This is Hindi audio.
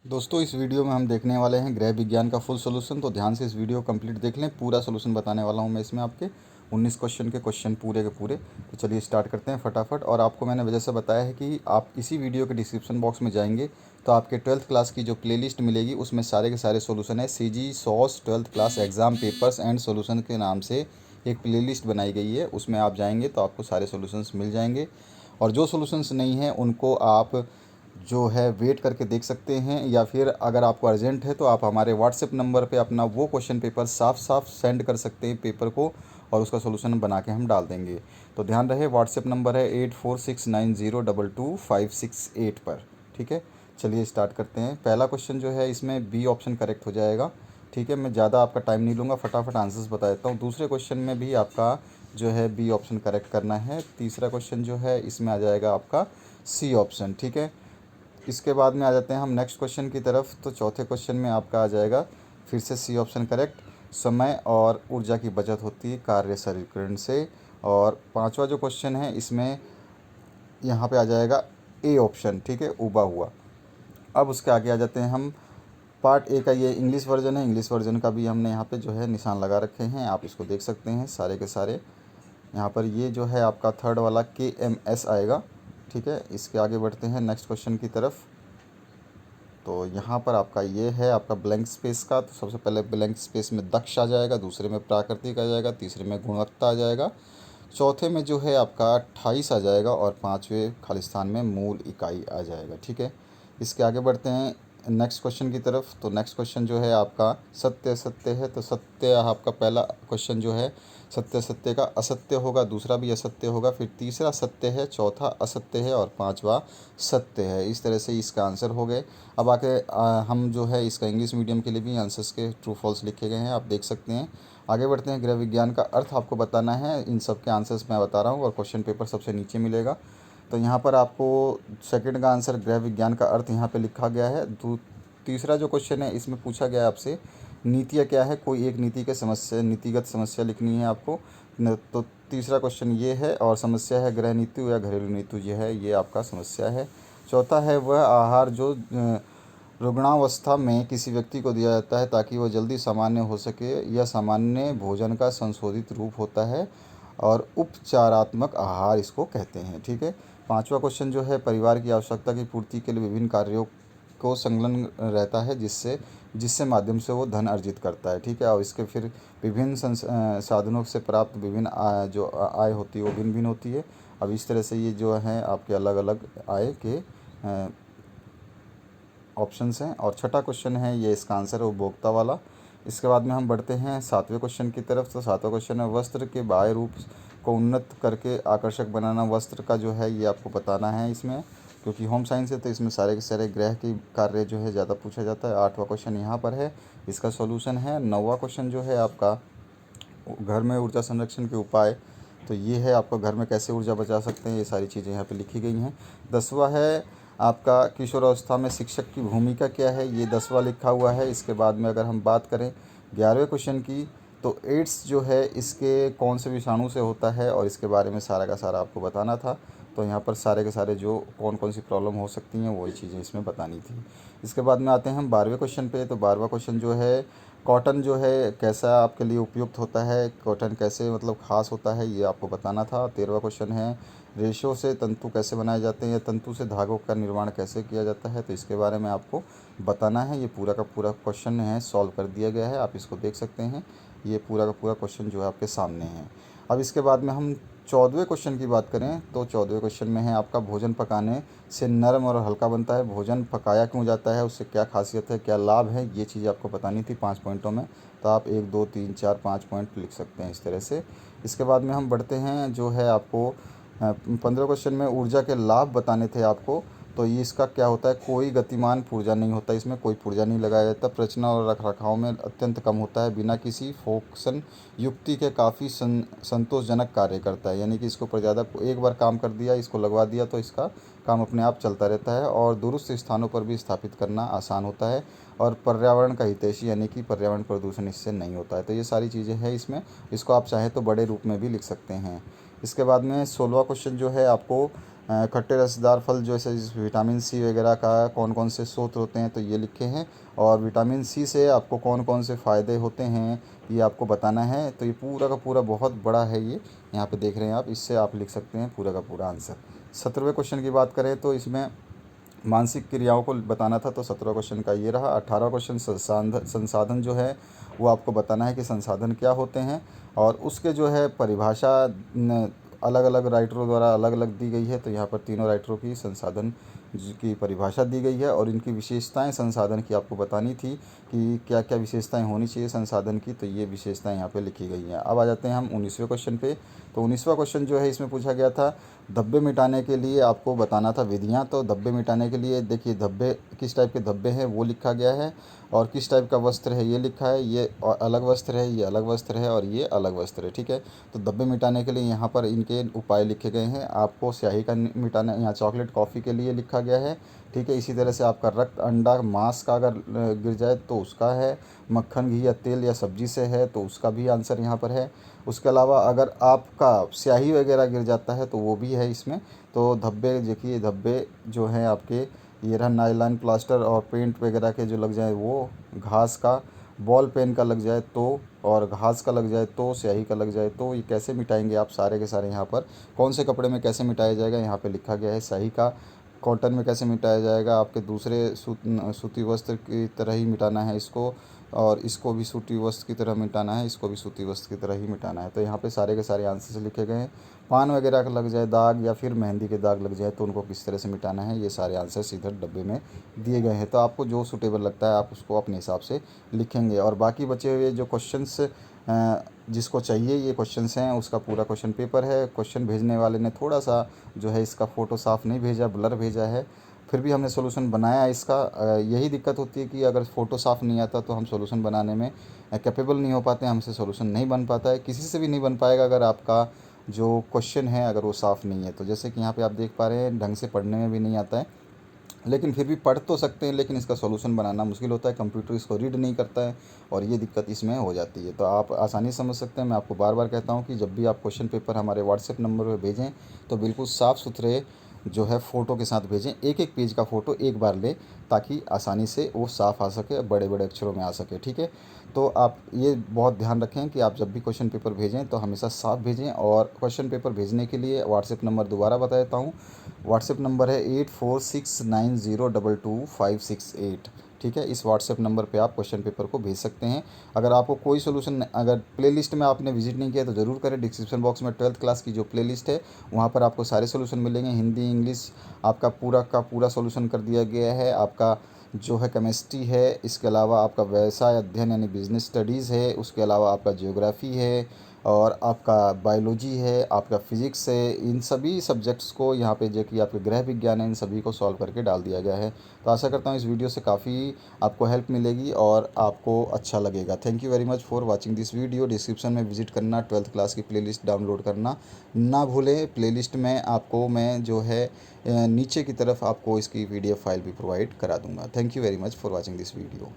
दोस्तों इस वीडियो में हम देखने वाले हैं गृह विज्ञान का फुल सॉल्यूशन। तो ध्यान से इस वीडियो को कंप्लीट देख लें। पूरा सॉल्यूशन बताने वाला हूं मैं इसमें आपके 19 क्वेश्चन के क्वेश्चन पूरे के पूरे। तो चलिए स्टार्ट करते हैं फटाफट। और आपको मैंने वजह से बताया है कि आप इसी वीडियो के डिस्क्रिप्शन बॉक्स में जाएंगे तो आपके 12th क्लास की जो प्लेलिस्ट मिलेगी उसमें सारे के सारे सोल्यूशन है। CG sauce 12th class exam papers and solution के नाम से एक प्लेलिस्ट बनाई गई है। उसमें आप जाएंगे तो आपको सारे सोल्यूशंस मिल जाएंगे। और जो सोल्यूशंस नहीं हैं उनको आप जो है वेट करके देख सकते हैं, या फिर अगर आपको अर्जेंट है तो आप हमारे व्हाट्सएप नंबर पे अपना वो क्वेश्चन पेपर साफ साफ सेंड कर सकते हैं पेपर को, और उसका सोल्यूशन बना के हम डाल देंगे। तो ध्यान रहे व्हाट्सएप नंबर है 8469022568 पर। ठीक है, चलिए स्टार्ट करते हैं। पहला क्वेश्चन जो है इसमें बी ऑप्शन करेक्ट हो जाएगा। ठीक है, मैं ज़्यादा आपका टाइम नहीं लूँगा, फटाफट आंसर्स बता देता हूँ। दूसरे क्वेश्चन में भी आपका जो है बी ऑप्शन करेक्ट करना है। तीसरा क्वेश्चन जो है इसमें आ जाएगा आपका सी ऑप्शन। ठीक है, इसके बाद में आ जाते हैं हम नेक्स्ट क्वेश्चन की तरफ। तो चौथे क्वेश्चन में आपका आ जाएगा फिर से सी ऑप्शन करेक्ट। समय और ऊर्जा की बचत होती है कार्य सरलीकरण से। और पांचवा जो क्वेश्चन है इसमें यहाँ पे आ जाएगा ए ऑप्शन। ठीक है, उबा हुआ। अब उसके आगे आ जाते हैं हम पार्ट ए का। ये इंग्लिश वर्जन है, इंग्लिश वर्जन का भी हमने यहाँ पे जो है निशान लगा रखे हैं, आप इसको देख सकते हैं सारे के सारे। यहाँ पर ये जो है आपका थर्ड वाला KMS आएगा। ठीक है, इसके आगे बढ़ते हैं नेक्स्ट क्वेश्चन की तरफ। तो यहाँ पर आपका ये है आपका ब्लैंक स्पेस का। तो सबसे पहले ब्लैंक स्पेस में दक्ष आ जाएगा, दूसरे में प्राकृतिक आ जाएगा, तीसरे में गुणवत्ता आ जाएगा, चौथे में जो है आपका 28 आ जाएगा, और पाँचवें खालिस्तान में मूल इकाई आ जाएगा। ठीक है, इसके आगे बढ़ते हैं नेक्स्ट क्वेश्चन की तरफ। तो नेक्स्ट क्वेश्चन जो है आपका सत्य सत्य है। तो सत्य आपका पहला क्वेश्चन जो है सत्य सत्य का असत्य होगा, दूसरा भी असत्य होगा, फिर तीसरा सत्य है, चौथा असत्य है, और पांचवा सत्य है। इस तरह से इसका आंसर हो गए। अब आके हम जो है इसका इंग्लिश मीडियम के लिए भी आंसर्स के ट्रू फॉल्स लिखे गए हैं, आप देख सकते हैं। आगे बढ़ते हैं। गृह विज्ञान का अर्थ आपको बताना है। इन सब के आंसर्स मैं बता रहा हूँ और क्वेश्चन पेपर सबसे नीचे मिलेगा। तो यहाँ पर आपको सेकंड का आंसर गृह विज्ञान का अर्थ यहाँ पे लिखा गया है। तीसरा जो क्वेश्चन है इसमें पूछा गया है आपसे नीतियाँ क्या है। कोई एक नीति के समस्या नीतिगत समस्या लिखनी है आपको। तो तीसरा क्वेश्चन ये है, और समस्या है गृह नीति या घरेलू नीति जो है ये आपका समस्या है। चौथा है वह आहार जो रुग्णावस्था में किसी व्यक्ति को दिया जाता है ताकि वह जल्दी सामान्य हो सके, यह सामान्य भोजन का संशोधित रूप होता है, और उपचारात्मक आहार इसको कहते हैं। ठीक है, पांचवा क्वेश्चन जो है परिवार की आवश्यकता की पूर्ति के लिए विभिन्न कार्यों को संलग्न रहता है, जिससे जिससे माध्यम से वो धन अर्जित करता है। ठीक है, और इसके फिर विभिन्न साधनों से प्राप्त विभिन्न जो आय होती है वो भिन्न भिन्न होती है। अब इस तरह से ये जो है आपके अलग अलग आय के ऑप्शंस हैं। और छठा क्वेश्चन है ये इसका आंसर है उपभोक्ता वाला। इसके बाद में हम बढ़ते हैं सातवें क्वेश्चन की तरफ। तो सातवां क्वेश्चन है वस्त्र के बाह्य रूप को उन्नत करके आकर्षक बनाना। वस्त्र का जो है ये आपको बताना है इसमें, क्योंकि होम साइंस है तो इसमें सारे के सारे ग्रह के कार्य जो है ज़्यादा पूछा जाता है। आठवां क्वेश्चन यहाँ पर है, इसका सॉल्यूशन है। नौवां क्वेश्चन जो है आपका घर में ऊर्जा संरक्षण के उपाय। तो ये है आपका घर में कैसे ऊर्जा बचा सकते हैं, ये सारी चीज़ें यहाँ पे लिखी गई हैं। 10वां है आपका किशोरावस्था में शिक्षक की भूमिका क्या है, ये 10वां लिखा हुआ है। इसके बाद में अगर हम बात करें 11वें क्वेश्चन की, तो एड्स जो है इसके कौन से विषाणु से होता है, और इसके बारे में सारा का सारा आपको बताना था। तो यहाँ पर सारे के सारे जो कौन कौन सी प्रॉब्लम हो सकती हैं वही चीज़ें इसमें बतानी थी। इसके बाद में आते हैं हम 12वें क्वेश्चन पे। तो 12वां क्वेश्चन जो है कॉटन जो है कैसा आपके लिए उपयुक्त होता है, कॉटन कैसे मतलब ख़ास होता है, ये आपको बताना था। 13वां क्वेश्चन है रेशों से तंतु कैसे बनाए जाते हैं, या तंतु से धागों का निर्माण कैसे किया जाता है, तो इसके बारे में आपको बताना है। ये पूरा का पूरा क्वेश्चन है सॉल्व कर दिया गया है, आप इसको देख सकते हैं। ये पूरा का पूरा क्वेश्चन जो है आपके सामने है। अब इसके बाद में हम 14वें क्वेश्चन की बात करें। तो 14वें क्वेश्चन में है आपका भोजन पकाने से नरम और हल्का बनता है। भोजन पकाया क्यों जाता है, उससे क्या खासियत है, क्या लाभ है, ये चीज़ आपको बतानी थी 5 पॉइंटों में। तो आप 1 2 3 4 5 पॉइंट लिख सकते हैं इस तरह से। इसके बाद में हम बढ़ते हैं जो है आपको 15 क्वेश्चन में ऊर्जा के लाभ बताने थे आपको। तो ये इसका क्या होता है, कोई गतिमान पुर्जा नहीं होता, इसमें कोई पुर्जा नहीं लगाया जाता। प्रचना और रखरखाव में अत्यंत कम होता है, बिना किसी फोक्सन युक्ति के काफ़ी संतोषजनक कार्य करता है। यानी कि इसके ऊपर ज़्यादा एक बार काम कर दिया, इसको लगवा दिया तो इसका काम अपने आप चलता रहता है, और दुरुस्त स्थानों पर भी स्थापित करना आसान होता है, और पर्यावरण का हितैषी यानी कि पर्यावरण प्रदूषण इससे नहीं होता है। तो ये सारी चीज़ें हैं इसमें, इसको आप चाहें तो बड़े रूप में भी लिख सकते हैं। इसके बाद में 16वां क्वेश्चन जो है आपको खट्टे रसदार फल जैसे विटामिन सी वगैरह का कौन कौन से स्रोत होते हैं, तो ये लिखे हैं। और विटामिन सी से आपको कौन कौन से फ़ायदे होते हैं ये आपको बताना है। तो ये पूरा का पूरा बहुत बड़ा है, ये यहाँ पे देख रहे हैं आप, इससे आप लिख सकते हैं पूरा का पूरा आंसर। 17वें क्वेश्चन की बात करें तो इसमें मानसिक क्रियाओं को बताना था, तो 17 क्वेश्चन का ये रहा। 18 क्वेश्चन संसाधन जो है वो आपको बताना है कि संसाधन क्या होते हैं, और उसके जो है परिभाषा अलग अलग राइटरों द्वारा अलग अलग दी गई है। तो यहाँ पर तीनों राइटरों की संसाधन की परिभाषा दी गई है, और इनकी विशेषताएं संसाधन की आपको बतानी थी कि क्या क्या विशेषताएं होनी चाहिए संसाधन की, तो ये विशेषताएं यहाँ पे लिखी गई हैं। अब आ जाते हैं हम 19वें क्वेश्चन पे। तो 19वां क्वेश्चन जो है इसमें पूछा गया था धब्बे मिटाने के लिए आपको बताना था विधियाँ। तो धब्बे मिटाने के लिए देखिए, धब्बे किस टाइप के धब्बे हैं वो लिखा गया है, और किस टाइप का वस्त्र है ये लिखा है। ये अलग वस्त्र है, ये अलग वस्त्र है, और ये अलग वस्त्र है, ठीक है। तो धब्बे मिटाने के लिए यहाँ पर इनके उपाय लिखे गए हैं। आपको स्याही का मिटाना, यहाँ चॉकलेट कॉफ़ी के लिए लिखा गया है, ठीक है। इसी तरह से आपका रक्त, अंडा, मांस का अगर गिर जाए तो उसका है, मक्खन, घी या तेल या सब्जी से है तो उसका भी आंसर यहाँ पर है। उसके अलावा अगर आपका स्याही वगैरह गिर जाता है तो वो भी है इसमें। तो धब्बे देखिए, धब्बे जो हैं आपके, ये रहा नायलॉन प्लास्टर और पेंट वगैरह के जो लग जाए वो, घास का, बॉल पेन का लग जाए तो, और घास का लग जाए तो, स्याही का लग जाए तो, ये कैसे मिटाएंगे आप सारे के सारे। यहाँ पर कौन से कपड़े में कैसे मिटाया जाएगा यहाँ पे लिखा गया है। स्याही का कॉटन में कैसे मिटाया जाएगा, आपके दूसरे सूती वस्त्र की तरह ही मिटाना है इसको, और इसको भी सूती वस्त्र की तरह मिटाना है, इसको भी सूती वस्त्र की तरह ही मिटाना है। तो यहाँ पे सारे के सारे आंसर लिखे गए हैं। पान वगैरह का लग जाए दाग, या फिर मेहंदी के दाग लग जाए तो उनको किस तरह से मिटाना है, ये सारे आंसर सीधे डब्बे में दिए गए हैं। तो आपको जो सूटेबल लगता है आप उसको अपने हिसाब से लिखेंगे। और बाकी बचे हुए जो क्वेश्चंस जिसको चाहिए ये क्वेश्चंस हैं, उसका पूरा क्वेश्चन पेपर है। क्वेश्चन भेजने वाले ने थोड़ा सा जो है इसका फ़ोटो साफ़ नहीं भेजा, ब्लर भेजा है, फिर भी हमने सॉल्यूशन बनाया इसका। यही दिक्कत होती है कि अगर फ़ोटो साफ़ नहीं आता तो हम सॉल्यूशन बनाने में कैपेबल नहीं हो पाते, हमसे सॉल्यूशन नहीं बन पाता है, किसी से भी नहीं बन पाएगा अगर आपका जो क्वेश्चन है अगर वो साफ़ नहीं है। तो जैसे कि यहाँ पे आप देख पा रहे हैं, ढंग से पढ़ने में भी नहीं आता है, लेकिन फिर भी पढ़ तो सकते हैं, लेकिन इसका सॉल्यूशन बनाना मुश्किल होता है, कंप्यूटर इसको रीड नहीं करता है, और ये दिक्कत इसमें हो जाती है। तो आप आसानी से समझ सकते हैं। मैं आपको बार बार कहता हूँ कि जब भी आप क्वेश्चन पेपर हमारे व्हाट्सएप नंबर पर भेजें तो बिल्कुल साफ़ सुथरे जो है फ़ोटो के साथ भेजें। एक एक पेज का फ़ोटो एक बार लें ताकि आसानी से वो साफ़ आ सके, बड़े बड़े अक्षरों में आ सके, ठीक है। तो आप ये बहुत ध्यान रखें कि आप जब भी क्वेश्चन पेपर भेजें तो हमेशा साफ़ भेजें। और क्वेश्चन पेपर भेजने के लिए व्हाट्सएप नंबर दोबारा बता देता हूँ। व्हाट्सएप नंबर है 8469022568, ठीक है। इस व्हाट्सएप नंबर पे आप क्वेश्चन पेपर को भेज सकते हैं। अगर आपको कोई सोल्यूशन, अगर प्लेलिस्ट में आपने विजिट नहीं किया तो ज़रूर करें। डिस्क्रिप्शन बॉक्स में 12th क्लास की जो प्लेलिस्ट है वहाँ पर आपको सारे सोल्यूशन मिलेंगे। हिंदी, इंग्लिश आपका पूरा का पूरा सोल्यूशन कर दिया गया है। आपका जो है केमिस्ट्री है, इसके अलावा आपका व्यवसाय अध्ययन यानी बिजनेस स्टडीज़ है, उसके अलावा आपका ज्योग्राफ़ी है, और आपका बायोलॉजी है, आपका फिज़िक्स है। इन सभी सब्जेक्ट्स को यहाँ पे जो कि आपके गृह विज्ञान है, इन सभी को सॉल्व करके डाल दिया गया है। तो आशा करता हूँ इस वीडियो से काफ़ी आपको हेल्प मिलेगी और आपको अच्छा लगेगा। Thank you very much for watching this video. Description में विजिट करना, 12th क्लास की प्लेलिस्ट डाउनलोड करना ना भूलें। प्लेलिस्ट में आपको मैं जो है नीचे की तरफ आपको इसकी PDF फाइल भी प्रोवाइड करा दूँगा। Thank you very much for watching this video.